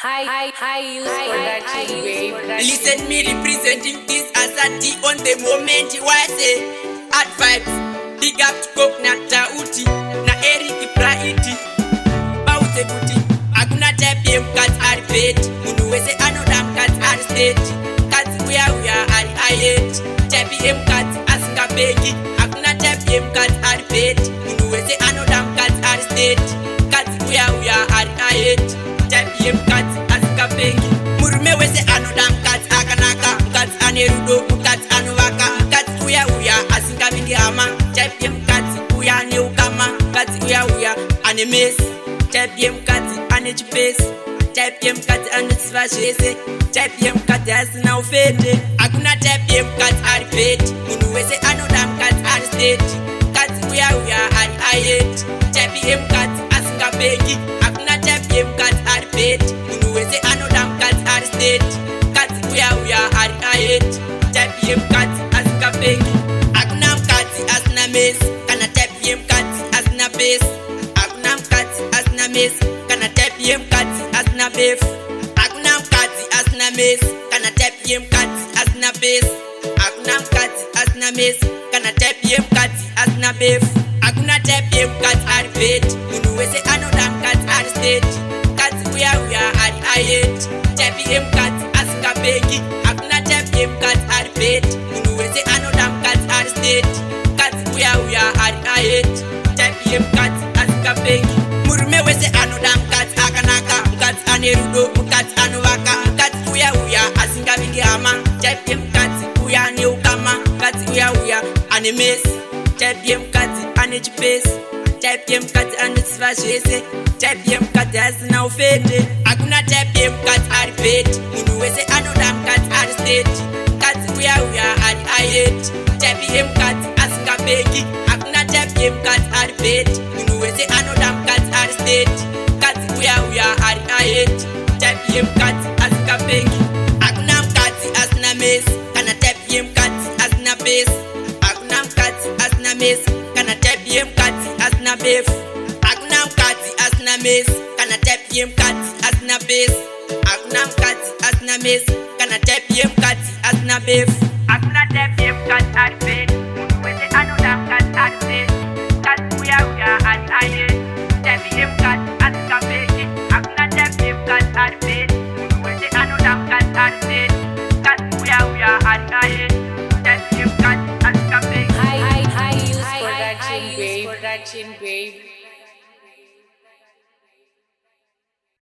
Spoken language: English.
Use production, babe. Listen me representing this as a D on the moment. Why say at vibes. Big up to Coconut Tauti na Eric Praiti Bause Buti Aguna tepe mkati aripeti Munu wese anoda mkati aristate Kati we are ari tepe mkati asinga begi Aguna tepe mkati aripeti Munu wese anoda mkati aristate Kati we are tepe mkati asinga begi Murume wese anoda mkati akanaka Mkati anerudo mkati anuvaka Mkati uya asinga mingi hama Tepe mkati uya ne ukama Mkati uya ane mesi Tepe mkati ane chipesi Tepe mkati ane sivashese Tepe mkati asina ufete Akuna tepe mkati aripeti Munu wese anoda mkati aristate Kati uya ari ayeti Tepe mkati asinga begi Akuna tepe mkati aripeti Munu wese anoda mkati aristate Kati uya ari ayeti Tepe mkati asinga begi Akuna mkati asina mesi Kana tepe mkati asina besi Akuna mkati asina mesi Kana tepe mkati asina befu Akuna mkati asina mesi Kana tepe mkati asina besi Akuna mkati asina mesi Kana tepe mkati asina befu Akuna tepe mkati aripeti Munu wese anoda mkati aristate Kati uya ari ayeti Tepe mkati asinga begi Akuna tepe mkati aripeti Munu wese anoda mkati aristate Kati uya ari ayeti Tepe mkati asinga begi Murume wese anoda mkati akanaka Mkati anerudo mkati anuvaka Mkati uya asinga mingi hama Tepe mkati uya ne ukama Mkati uya ane mesi Tepe mkati ane chipesi Tepe mkati ane sivashese Tepe mkati asina ufete Akuna tepe mkati aripeti Munu wese anoda mkati aristate Kati uya ari ayeti Tepe mkati asinga begi Akuna tepe mkati aripeti Munu wese anoda mkati aristate Kati uya ari ayeti Tepe mkati asinga begi Akuna mkati asina mesi Kana tepe mkati asina besi Akuna mkati asina mesi Kana tepe mkati asina befu Akuna mkati asina mesi Kana tepe mkati asina besi Akuna mkati asina mesi Kana tepe mkati asina befu Akuna tepe mkati aripeti Munu wese anoda mkati aristate Kati uya ari ayeti